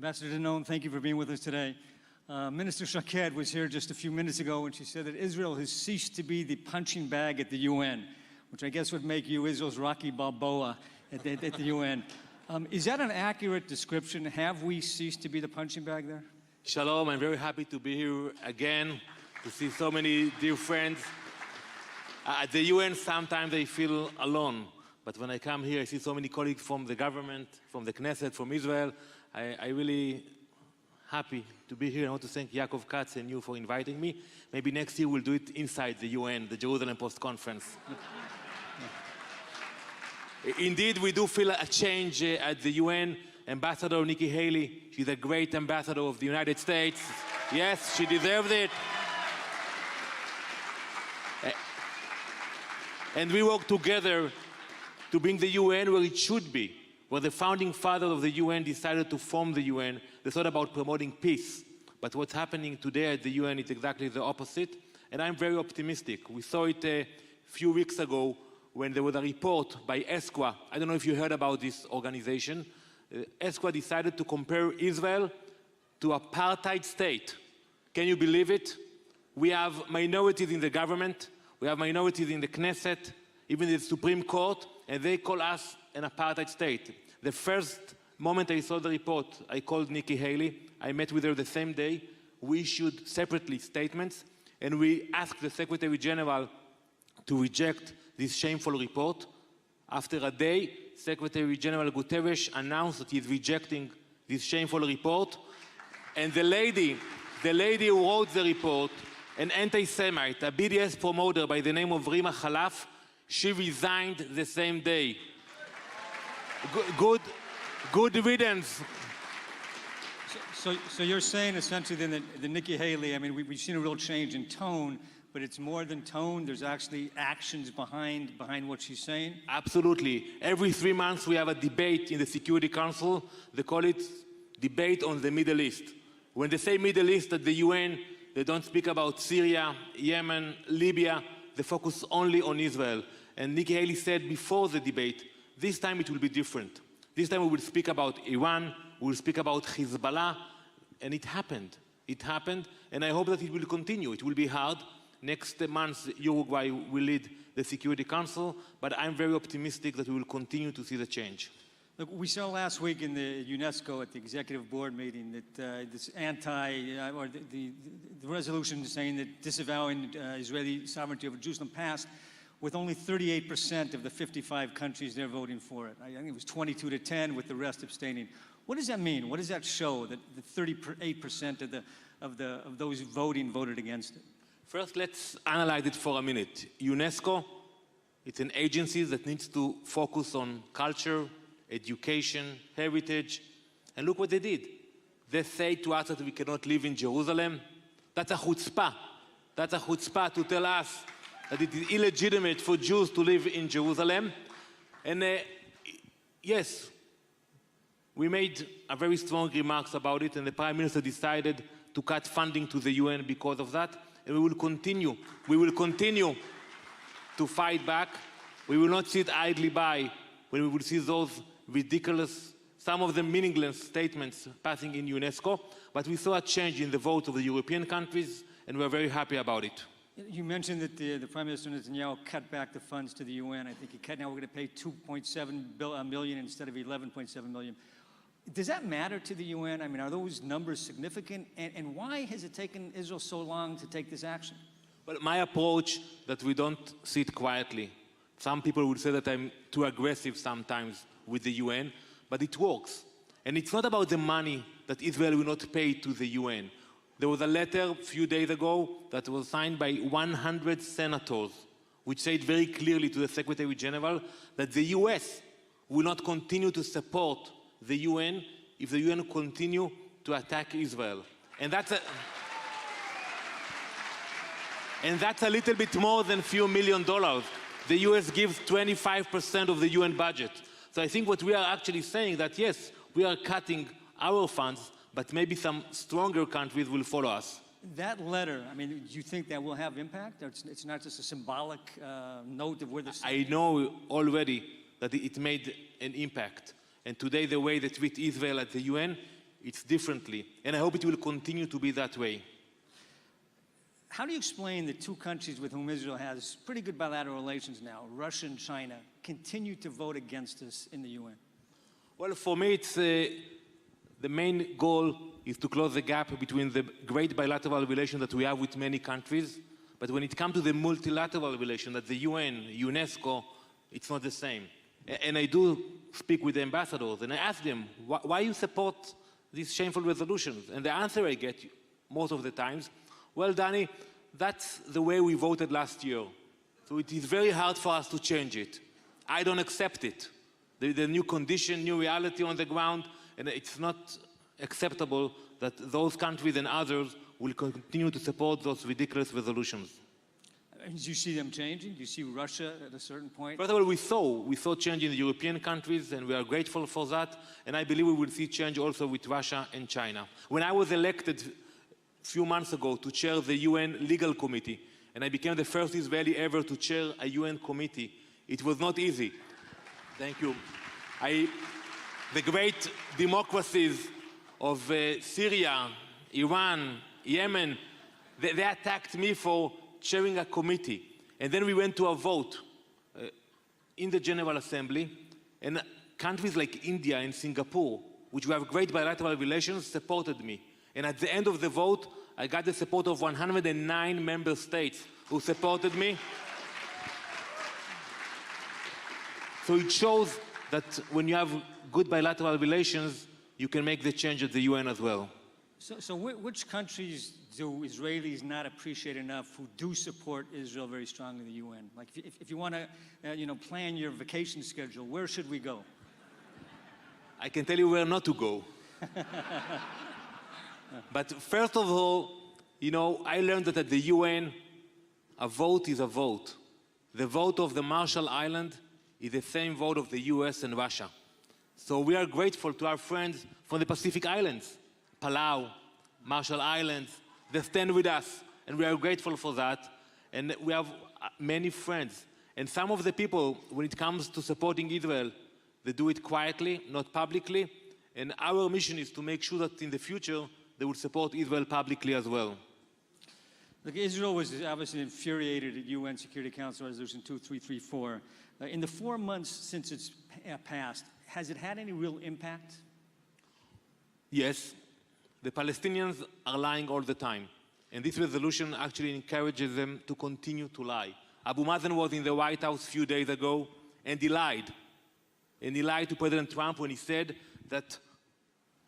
Ambassador Dannon, thank you for being with us today. Minister Shaked was here just a few minutes ago and she said that Israel has ceased to be the punching bag at the UN, which I guess would make you Israel's Rocky Balboa at the UN. Is that an accurate description? Have we ceased to be the punching bag there? Shalom, I'm very happy to be here again, to see so many dear friends. At the UN, sometimes I feel alone. But when I come here, I see so many colleagues from the government, from the Knesset, from Israel. I'm really happy to be here. I want to thank Yaakov Katz and you for inviting me. Maybe next year we'll do it inside the UN, the Jerusalem Post Conference. Indeed, we do feel a change at the UN. Ambassador Nikki Haley, she's a great ambassador of the United States. Yes, she deserves it. And we work together to bring the UN where it should be. When the founding fathers of the UN decided to form the UN, they thought about promoting peace. But what's happening today at the UN is exactly the opposite. And I'm very optimistic. We saw it a few weeks ago when there was a report by ESQA. I don't know if you heard about this organization. ESQA decided to compare Israel to apartheid state. Can you believe it? We have minorities in the government. We have minorities in the Knesset, even in the Supreme Court, and they call us an apartheid state. The first moment I saw the report, I called Nikki Haley. I met with her the same day. We issued separately statements, and we asked the Secretary General to reject this shameful report. After a day, Secretary General Guterres announced that he's rejecting this shameful report. And the lady who wrote the report, an anti-Semite, a BDS promoter by the name of Rima Khalaf, she resigned the same day. Good riddance. So you're saying essentially then that the Nikki Haley, I mean, we've seen a real change in tone, but it's more than tone. There's actually actions behind what she's saying? Absolutely. Every 3 months we have a debate in the Security Council. They call it debate on the Middle East. When they say Middle East at the UN, they don't speak about Syria, Yemen, Libya. They focus only on Israel. And Nikki Haley said before the debate, this time it will be different. This time we will speak about Iran, we will speak about Hezbollah, and it happened. It happened, and I hope that it will continue. It will be hard. Next month, Uruguay will lead the Security Council, but I'm very optimistic that we will continue to see the change. Look, we saw last week in the UNESCO at the executive board meeting that this or the resolution saying that disavowing Israeli sovereignty over Jerusalem passed with only 38% of the 55 countries there voting for it. I think it was 22-10 with the rest abstaining. What does that mean? What does that show, that the 38% of those voting voted against it? First, let's analyze it for a minute. UNESCO, it's an agency that needs to focus on culture, education, heritage, and look what they did. They say to us that we cannot live in Jerusalem. That's a chutzpah. That's a chutzpah to tell us that it is illegitimate for Jews to live in Jerusalem. And yes, we made a very strong remarks about it, and the Prime Minister decided to cut funding to the UN because of that. And we will continue to fight back. We will not sit idly by when we will see those ridiculous, some of them meaningless statements passing in UNESCO. But we saw a change in the vote of the European countries, and we're very happy about it. You mentioned that the Prime Minister Netanyahu cut back the funds to the UN. I think he cut, now we're going to pay $2.7 million instead of $11.7 million. Does that matter to the UN? I mean, are those numbers significant? And why has it taken Israel so long to take this action? Well, my approach that we don't sit quietly. Some people would say that I'm too aggressive sometimes with the UN, but it works. And it's not about the money that Israel will not pay to the UN. There was a letter a few days ago that was signed by 100 senators, which said very clearly to the Secretary General that the US will not continue to support the UN if the UN continue to attack Israel. And that's a little bit more than a few $1 million. The US gives 25% of the UN budget. So I think what we are actually saying that yes, we are cutting our funds, but maybe some stronger countries will follow us. That letter, I mean, do you think that will have impact? Or it's not just a symbolic note of where the... I know already that it made an impact. And today the way they treat Israel at the UN it's differently. And I hope it will continue to be that way. How do you explain that two countries with whom Israel has pretty good bilateral relations now, Russia and China, continue to vote against us in the UN? Well, for me, it's the main goal is to close the gap between the great bilateral relations that we have with many countries. But when it comes to the multilateral relation that the UN, UNESCO, it's not the same. And I do speak with the ambassadors and I ask them, why you support these shameful resolutions? And the answer I get most of the times, well, Danny, that's the way we voted last year. So it is very hard for us to change it. I don't accept it. The new condition, new reality on the ground, and it's not acceptable that those countries and others will continue to support those ridiculous resolutions. Do you see them changing? Do you see Russia at a certain point? First of all, we saw change in the European countries, and we are grateful for that. And I believe we will see change also with Russia and China. When I was elected a few months ago to chair the UN Legal Committee, and I became the first Israeli ever to chair a UN committee, it was not easy. Thank you. The great democracies of Syria, Iran, Yemen, they attacked me for chairing a committee. And then we went to a vote in the General Assembly, and countries like India and Singapore, which we have great bilateral relations, supported me. And at the end of the vote, I got the support of 109 member states who supported me. So it shows that when you have good bilateral relations, you can make the change at the UN as well. So which countries do Israelis not appreciate enough who do support Israel very strongly in the UN? Like if you want to plan your vacation schedule, where should we go? I can tell you where not to go. But first of all, I learned that at the UN, a vote is a vote. The vote of the Marshall Islands is the same vote of the US and Russia. So we are grateful to our friends from the Pacific Islands, Palau, Marshall Islands. They stand with us, and we are grateful for that. And we have many friends. And some of the people, when it comes to supporting Israel, they do it quietly, not publicly. And our mission is to make sure that in the future, they will support Israel publicly as well. Look, Israel was obviously infuriated at UN Security Council Resolution 2334. In the 4 months since it's passed, has it had any real impact? Yes. The Palestinians are lying all the time. And this resolution actually encourages them to continue to lie. Abu Mazen was in the White House a few days ago, and he lied. And he lied to President Trump when he said that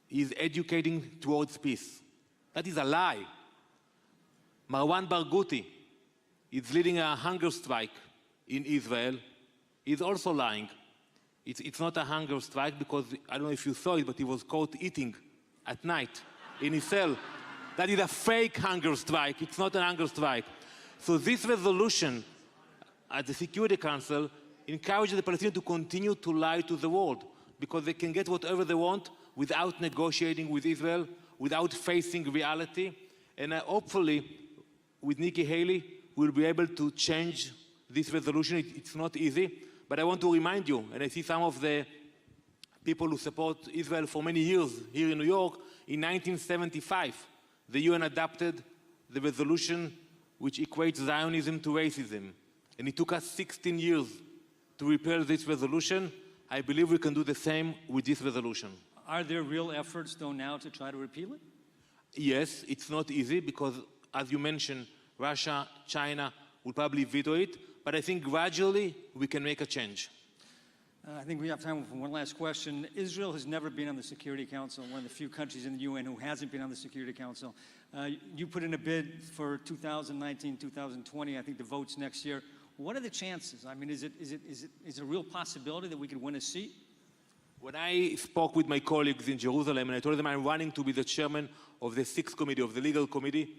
he's educating towards peace. That is a lie. Marwan Barghouti is leading a hunger strike in Israel. He's also lying. It's not a hunger strike because, I don't know if you saw it, but he was caught eating at night in his cell. That is a fake hunger strike. It's not a hunger strike. So this resolution at the Security Council encourages the Palestinians to continue to lie to the world because they can get whatever they want without negotiating with Israel, without facing reality. And hopefully, with Nikki Haley, we'll be able to change this resolution. It's not easy, but I want to remind you, and I see some of the people who support Israel for many years here in New York, in 1975, the UN adopted the resolution which equates Zionism to racism. And it took us 16 years to repeal this resolution. I believe we can do the same with this resolution. Are there real efforts, though, now to try to repeal it? Yes, it's not easy because, as you mentioned, Russia, China will probably veto it, but I think gradually we can make a change. I think we have time for one last question. Israel has never been on the Security Council, one of the few countries in the UN who hasn't been on the Security Council. You put in a bid for 2019, 2020, I think the vote's next year. What are the chances? I mean, is it a real possibility that we could win a seat? When I spoke with my colleagues in Jerusalem and I told them I'm running to be the chairman of the 6th committee, of the legal committee,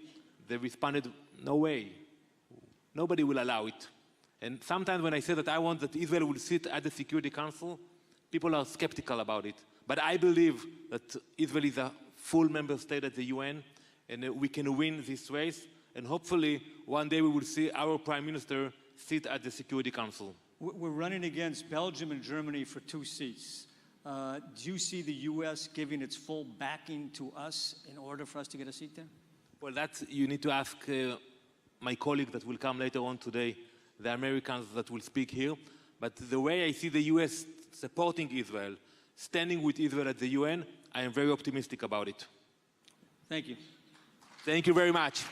they responded, no way. Nobody will allow it. And sometimes when I say that I want that Israel will sit at the Security Council, people are skeptical about it. But I believe that Israel is a full member state at the UN, and we can win this race. And hopefully, one day we will see our Prime Minister sit at the Security Council. We're running against Belgium and Germany for 2 seats. Do you see the U.S. giving its full backing to us in order for us to get a seat there? Well, that you need to ask my colleague that will come later on today, the Americans that will speak here. But the way I see the U.S. supporting Israel, standing with Israel at the UN, I am very optimistic about it. Thank you. Thank you very much.